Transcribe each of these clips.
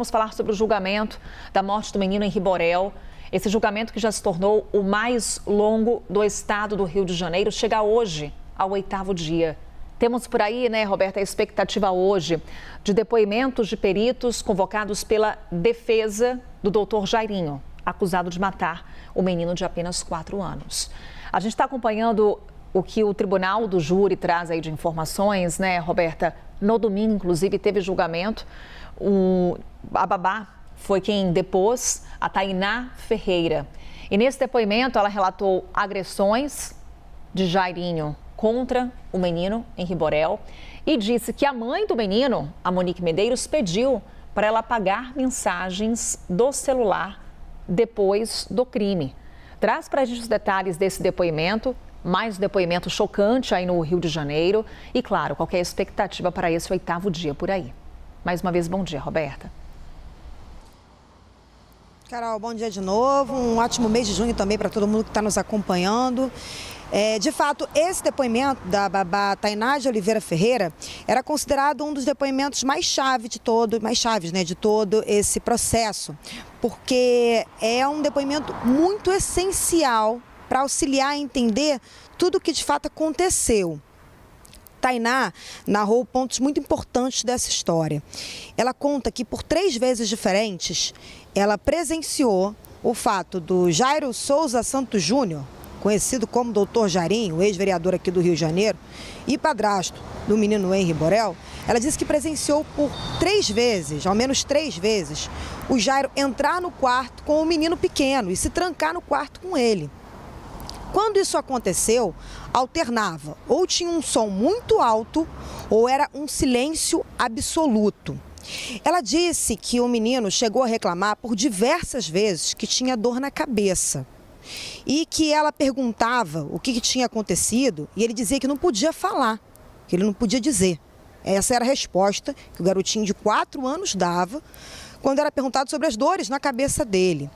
Vamos falar sobre o julgamento da morte do menino em Riborel. Esse julgamento que já se tornou o mais longo do estado do Rio de Janeiro chega hoje ao 8º dia. Temos por aí, né, Roberta, a expectativa hoje de depoimentos de peritos convocados pela defesa do doutor Jairinho, acusado de matar o menino de apenas 4 anos. A gente está acompanhando o que o tribunal do júri traz aí de informações, né, Roberta? No domingo, inclusive, teve julgamento. A babá foi quem depôs, a Tainá Ferreira. E nesse depoimento, ela relatou agressões de Jairinho contra o menino em Riborel e disse que a mãe do menino, a Monique Medeiros, pediu para ela apagar mensagens do celular depois do crime. Traz para a gente os detalhes desse depoimento, mais um depoimento chocante aí no Rio de Janeiro e, claro, qual que é a expectativa para esse 8º dia por aí. Mais uma vez, bom dia, Roberta. Carol, bom dia de novo. Um ótimo mês de junho também para todo mundo que está nos acompanhando. De fato, esse depoimento da babá Tainá de Oliveira Ferreira era considerado um dos depoimentos mais chaves de todo esse processo, porque é um depoimento muito essencial para auxiliar a entender tudo o que de fato aconteceu. Tainá narrou pontos muito importantes dessa história. Ela conta que por 3 vezes diferentes, ela presenciou o fato do Jairo Souza Santos Júnior, conhecido como Dr. Jairinho, ex-vereador aqui do Rio de Janeiro, e padrasto do menino em Riborel. Ela disse que presenciou por 3 vezes, ao menos 3 vezes, o Jairo entrar no quarto com o menino pequeno e se trancar no quarto com ele. Quando isso aconteceu, alternava, ou tinha um som muito alto, ou era um silêncio absoluto. Ela disse que o menino chegou a reclamar por diversas vezes que tinha dor na cabeça. E que ela perguntava o que tinha acontecido e ele dizia que não podia falar, que ele não podia dizer. Essa era a resposta que o garotinho de 4 anos dava quando era perguntado sobre as dores na cabeça dele.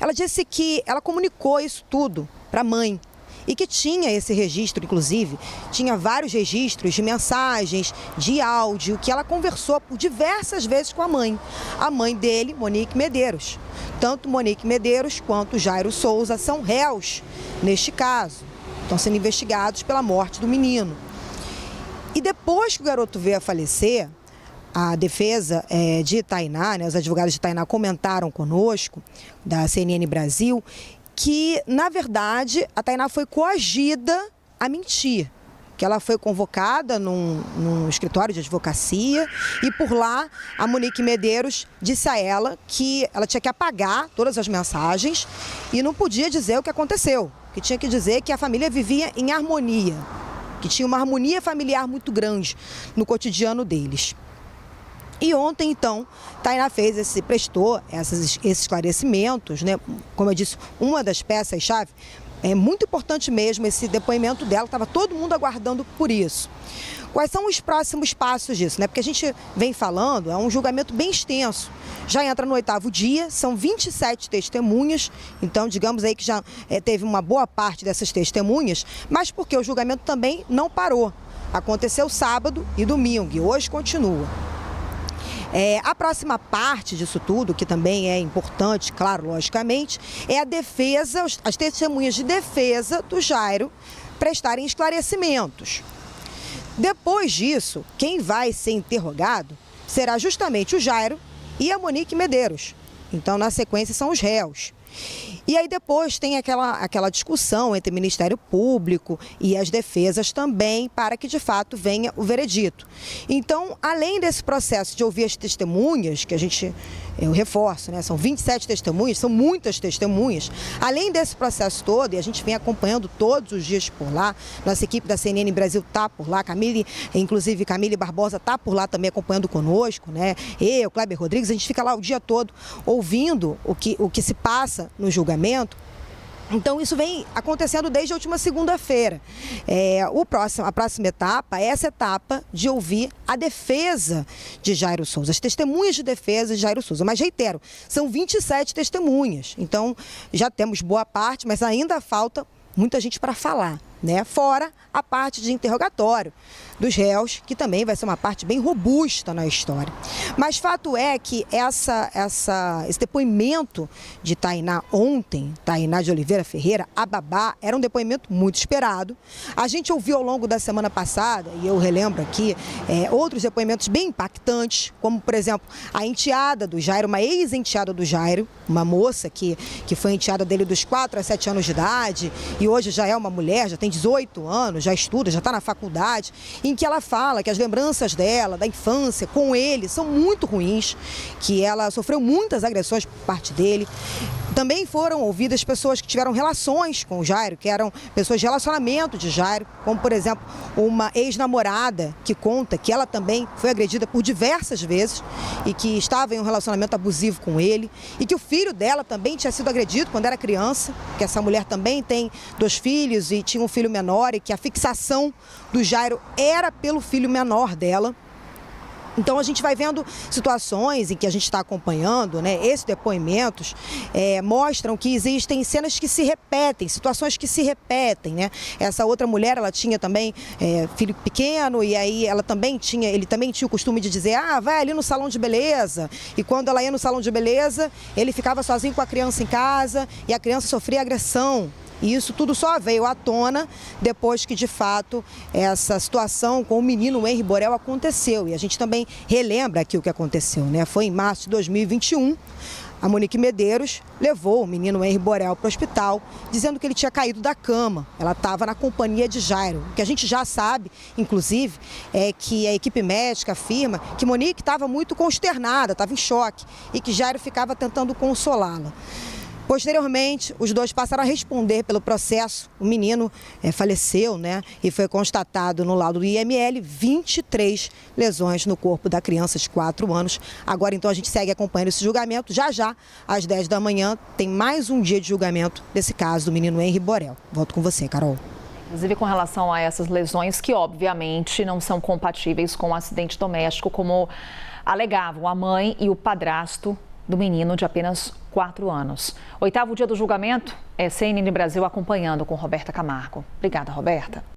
Ela disse que ela comunicou isso tudo para a mãe e que tinha esse registro, inclusive, tinha vários registros de mensagens, de áudio, que ela conversou por diversas vezes com a mãe dele, Monique Medeiros. Tanto Monique Medeiros quanto Jairo Souza são réus neste caso, estão sendo investigados pela morte do menino. E depois que o garoto veio a falecer, a defesa de Tainá, os advogados de Tainá comentaram conosco, da CNN Brasil, que, na verdade, a Tainá foi coagida a mentir, que ela foi convocada num escritório de advocacia e por lá a Monique Medeiros disse a ela que ela tinha que apagar todas as mensagens e não podia dizer o que aconteceu, que tinha que dizer que a família vivia em harmonia, que tinha uma harmonia familiar muito grande no cotidiano deles. E ontem, então, Tainá prestou esses esclarecimentos, né? Como eu disse, uma das peças-chave, é muito importante mesmo esse depoimento dela, estava todo mundo aguardando por isso. Quais são os próximos passos disso, né? Porque a gente vem falando, é um julgamento bem extenso. Já entra no 8º dia, são 27 testemunhas, então digamos aí que já teve uma boa parte dessas testemunhas, mas porque o julgamento também não parou. Aconteceu sábado e domingo, e hoje continua. A próxima parte disso tudo, que também é importante, claro, logicamente, é a defesa, as testemunhas de defesa do Jairo prestarem esclarecimentos. Depois disso, quem vai ser interrogado será justamente o Jairo e a Monique Medeiros. Então, na sequência, são os réus. E aí depois tem aquela discussão entre o Ministério Público e as defesas também para que de fato venha o veredito. Então, além desse processo de ouvir as testemunhas, que eu reforço, né, são 27 testemunhas, são muitas testemunhas, além desse processo todo, e a gente vem acompanhando todos os dias por lá, nossa equipe da CNN Brasil está por lá, inclusive Camille Barbosa está por lá também acompanhando conosco, né? Eu, Kleber Rodrigues, a gente fica lá o dia todo ouvindo o que se passa no julgamento. Então, isso vem acontecendo desde a última segunda-feira. A próxima etapa é essa etapa de ouvir a defesa de Jairo Souza, as testemunhas de defesa de Jairo Souza. Mas, reitero, são 27 testemunhas. Então, já temos boa parte, mas ainda falta muita gente para falar. né? Fora a parte de interrogatório dos réus, que também vai ser uma parte bem robusta na história. Mas fato é que esse depoimento de Tainá ontem, Tainá de Oliveira Ferreira, a babá, era um depoimento muito esperado. A gente ouviu ao longo da semana passada, e eu relembro aqui, outros depoimentos bem impactantes, como, por exemplo, a enteada do Jairo, uma ex-enteada do Jairo, uma moça que foi enteada dele dos 4 a 7 anos de idade, e hoje já é uma mulher, já tem 18 anos, já estuda, já está na faculdade, em que ela fala que as lembranças dela, da infância, com ele, são muito ruins, que ela sofreu muitas agressões por parte dele. Também foram ouvidas pessoas que tiveram relações com o Jairo, que eram pessoas de relacionamento de Jairo, como, por exemplo, uma ex-namorada que conta que ela também foi agredida por diversas vezes e que estava em um relacionamento abusivo com ele, e que o filho dela também tinha sido agredido quando era criança, que essa mulher também tem 2 filhos e tinha um filho menor, e que a fixação do Jairo era pelo filho menor dela. Então a gente vai vendo situações em que a gente está acompanhando, né? Esses depoimentos mostram que existem cenas que se repetem, situações que se repetem, né? Essa outra mulher, ela tinha também filho pequeno, e aí ele também tinha o costume de dizer, vai ali no salão de beleza, e quando ela ia no salão de beleza, ele ficava sozinho com a criança em casa e a criança sofria agressão. E isso tudo só veio à tona depois que, de fato, essa situação com o menino Henri Borel aconteceu. E a gente também relembra aqui o que aconteceu, né? Foi em março de 2021, a Monique Medeiros levou o menino Henri Borel para o hospital, dizendo que ele tinha caído da cama. Ela estava na companhia de Jairo. O que a gente já sabe, inclusive, é que a equipe médica afirma que Monique estava muito consternada, estava em choque, e que Jairo ficava tentando consolá-la. Posteriormente, os dois passaram a responder pelo processo. O menino faleceu, né? E foi constatado no laudo do IML 23 lesões no corpo da criança de 4 anos. Agora, então, a gente segue acompanhando esse julgamento. Já, às 10 da manhã, tem mais um dia de julgamento desse caso do menino Henri Borel. Volto com você, Carol. Inclusive com relação a essas lesões que, obviamente, não são compatíveis com o acidente doméstico, como alegavam a mãe e o padrasto do menino de apenas 4 anos. 8º dia do julgamento, CNN Brasil acompanhando com Roberta Camargo. Obrigada, Roberta.